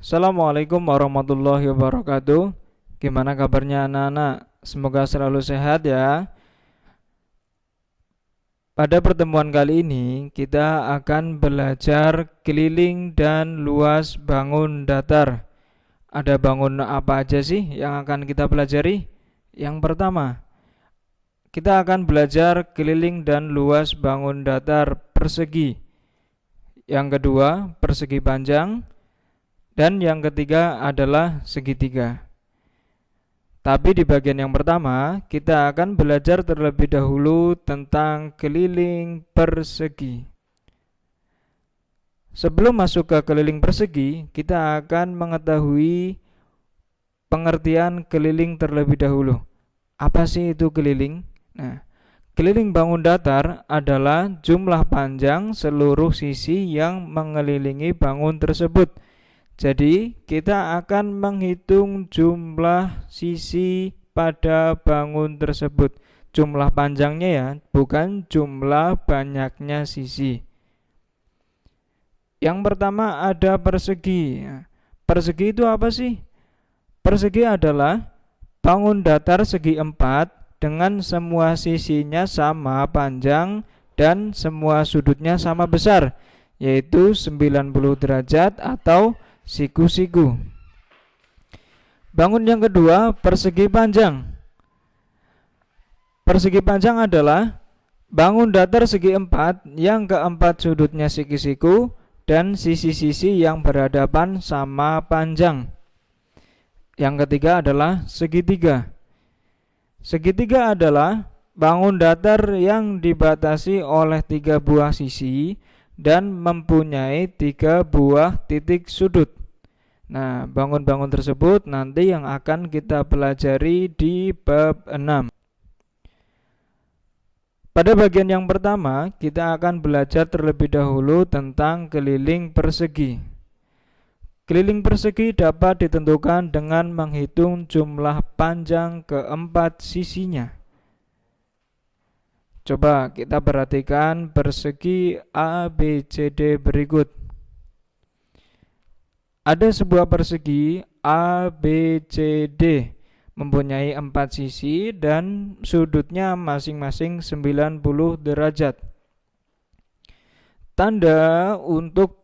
Assalamualaikum warahmatullahi wabarakatuh. Gimana kabarnya anak-anak? Semoga selalu sehat ya. Pada pertemuan kali ini kita akan belajar keliling dan luas bangun datar. Ada bangun apa aja sih yang akan kita pelajari? Yang pertama, kita akan belajar keliling dan luas bangun datar persegi. Yang kedua, persegi panjang. Dan yang ketiga adalah segitiga. Tapi di bagian yang pertama, kita akan belajar terlebih dahulu tentang keliling persegi. Sebelum masuk ke keliling persegi, kita akan mengetahui pengertian keliling terlebih dahulu. Apa sih itu keliling? Nah, keliling bangun datar adalah jumlah panjang seluruh sisi yang mengelilingi bangun tersebut. Jadi kita akan menghitung jumlah sisi pada bangun tersebut. Jumlah panjangnya ya, bukan jumlah banyaknya sisi. Yang pertama ada persegi. Persegi itu apa sih? Persegi adalah bangun datar segi 4 dengan semua sisinya sama panjang dan semua sudutnya sama besar, yaitu 90 derajat atau siku-siku. Bangun yang kedua, persegi panjang. Persegi panjang adalah bangun datar segi 4 yang keempat sudutnya siku-siku dan sisi-sisi yang berhadapan sama panjang. Yang ketiga adalah segitiga. Segitiga adalah bangun datar yang dibatasi oleh 3 buah sisi dan mempunyai 3 buah titik sudut. Nah, bangun-bangun tersebut nanti yang akan kita pelajari di bab 6. Pada bagian yang pertama, kita akan belajar terlebih dahulu tentang keliling persegi. Keliling persegi dapat ditentukan dengan menghitung jumlah panjang keempat sisinya. Coba kita perhatikan persegi ABCD berikut. Ada sebuah persegi ABCD mempunyai 4 sisi dan sudutnya masing-masing 90 derajat. Tanda untuk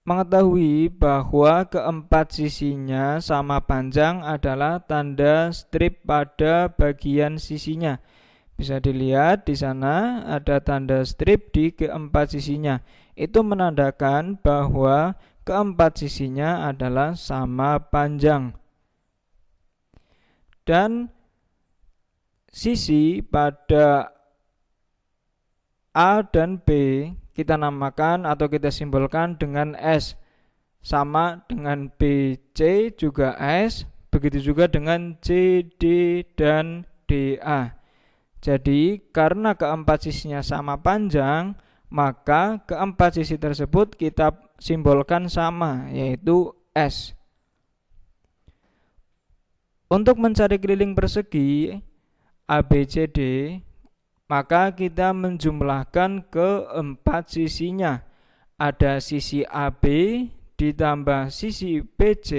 mengetahui bahwa keempat sisinya sama panjang adalah tanda strip pada bagian sisinya. Bisa dilihat di sana ada tanda strip di keempat sisinya. Itu menandakan bahwa keempat sisinya adalah sama panjang. Dan sisi pada A dan B kita namakan atau kita simbolkan dengan S. Sama dengan BC juga S, begitu juga dengan CD dan DA. Jadi karena keempat sisinya sama panjang, maka keempat sisi tersebut kita simbolkan sama, yaitu S. Untuk mencari keliling persegi ABCD, maka kita menjumlahkan keempat sisinya. Ada sisi AB ditambah sisi BC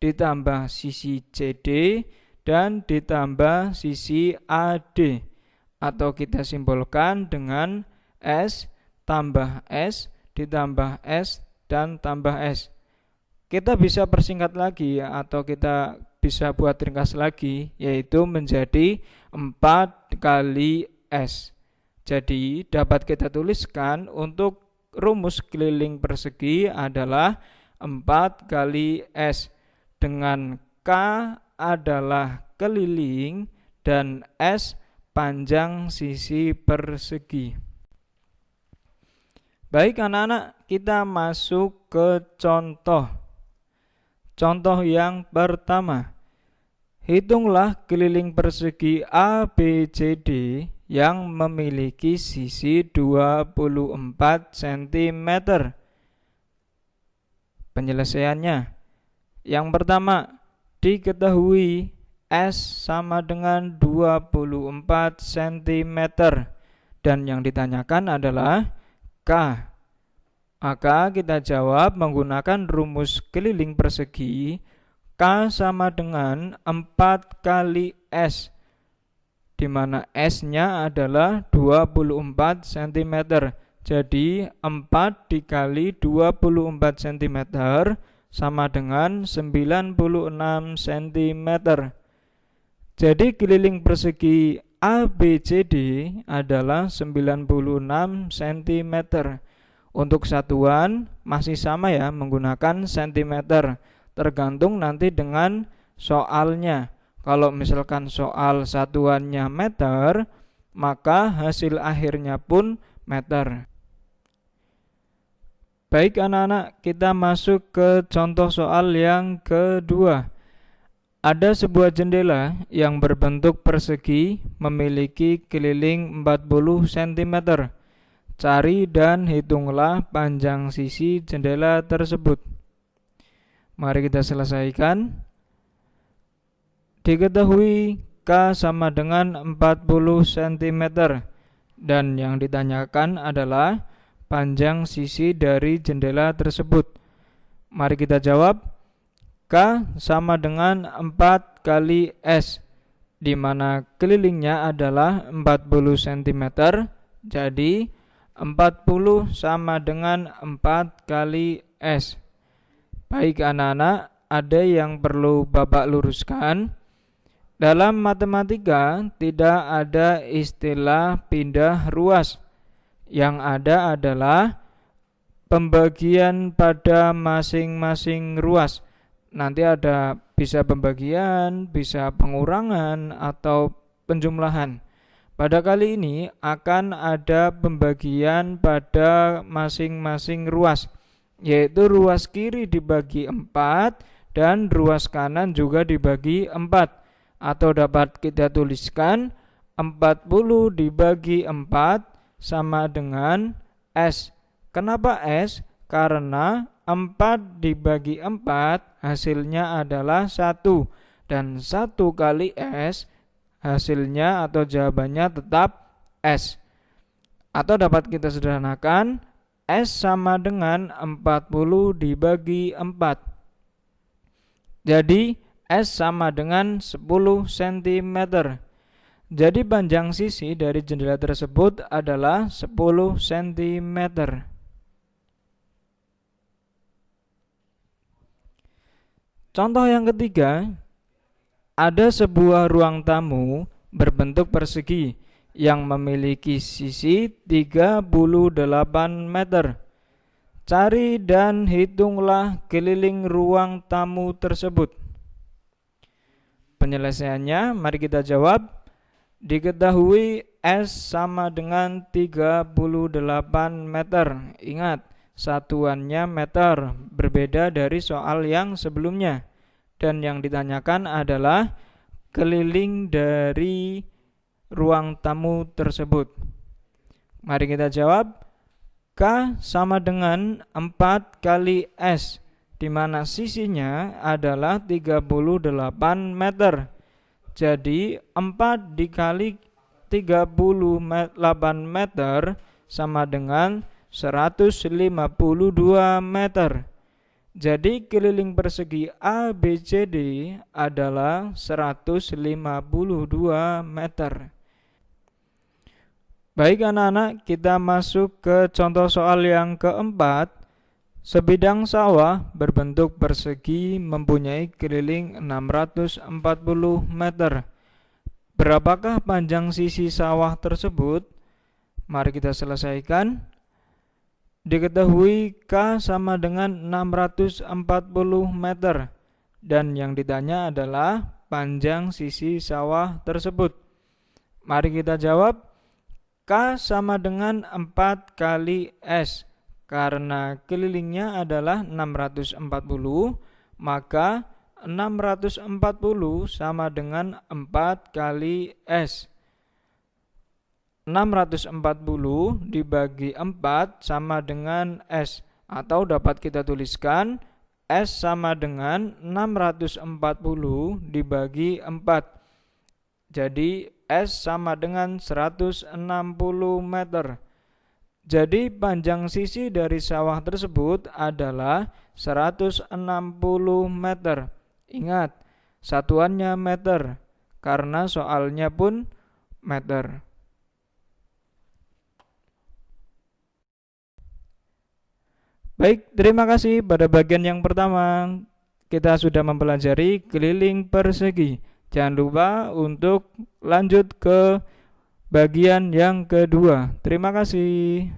ditambah sisi CD dan ditambah sisi AD, atau kita simbolkan dengan S tambah S ditambah S dan tambah S. Kita bisa persingkat lagi atau kita bisa buat ringkas lagi, yaitu menjadi 4 kali S. Jadi dapat kita tuliskan untuk rumus keliling persegi adalah 4 kali S, dengan K adalah keliling dan S panjang sisi persegi. Baik anak-anak, kita masuk ke contoh. Contoh yang pertama. Hitunglah keliling persegi ABCD yang memiliki sisi 24 cm. Penyelesaiannya. Yang pertama, diketahui S sama dengan 24 cm. Dan yang ditanyakan adalah K. Maka kita jawab menggunakan rumus keliling persegi. K sama dengan 4 kali S, di mana S-nya adalah 24 cm. Jadi 4 dikali 24 cm sama dengan 96 cm. Jadi keliling persegi ABCD adalah 96 cm. Untuk satuan masih sama ya, menggunakan cm. Tergantung nanti dengan soalnya. Kalau misalkan soal satuannya meter, maka hasil akhirnya pun meter. Baik anak-anak, kita masuk ke contoh soal yang kedua. Ada sebuah jendela yang berbentuk persegi memiliki keliling 40 cm. Cari dan hitunglah panjang sisi jendela tersebut. Mari kita selesaikan. Diketahui K sama dengan 40 cm dan yang ditanyakan adalah panjang sisi dari jendela tersebut. Mari kita jawab. K sama dengan 4 kali S, di mana kelilingnya adalah 40 cm. Jadi 40 sama dengan 4 kali S. Baik anak-anak, ada yang perlu Bapak luruskan. Dalam matematika tidak ada istilah pindah ruas. Yang ada adalah pembagian pada masing-masing ruas. Nanti ada bisa pembagian, bisa pengurangan, atau penjumlahan. Pada kali ini akan ada pembagian pada masing-masing ruas, yaitu ruas kiri dibagi 4 dan ruas kanan juga dibagi 4. Atau dapat kita tuliskan 40 dibagi 4 sama dengan S. Kenapa S? Karena 4 dibagi 4 hasilnya adalah 1. Dan 1 kali S hasilnya atau jawabannya tetap S. Atau dapat kita sederhanakan, S sama dengan 40 dibagi 4. Jadi S sama dengan 10 cm. Jadi panjang sisi dari jendela tersebut adalah 10 cm. Contoh yang ketiga, ada sebuah ruang tamu berbentuk persegi yang memiliki sisi 38 meter. Cari dan hitunglah keliling ruang tamu tersebut. Penyelesaiannya, mari kita jawab. Diketahui S sama dengan 38 meter. Ingat, satuannya meter, berbeda dari soal yang sebelumnya. Dan yang ditanyakan adalah keliling dari ruang tamu tersebut. Mari kita jawab. K sama dengan 4 kali S, di mana sisinya adalah 38 meter. Jadi 4 dikali 38 meter sama dengan 152 meter. Jadi keliling persegi ABCD adalah 152 meter. Baik anak-anak, kita masuk ke contoh soal yang keempat. Sebidang sawah berbentuk persegi mempunyai keliling 640 meter. Berapakah panjang sisi sawah tersebut? Mari kita selesaikan. Diketahui K sama dengan 640 meter. Dan yang ditanya adalah panjang sisi sawah tersebut. Mari kita jawab. K sama dengan 4 kali S. Karena kelilingnya adalah 640, maka 640 sama dengan 4 kali S. 640 dibagi 4 sama dengan S. Atau dapat kita tuliskan S sama dengan 640 dibagi 4. Jadi S sama dengan 160 meter. Jadi panjang sisi dari sawah tersebut adalah 160 meter. Ingat, satuannya meter karena soalnya pun meter. Baik, terima kasih. Pada bagian yang pertama kita sudah mempelajari keliling persegi. Jangan lupa untuk lanjut ke bagian yang kedua. Terima kasih.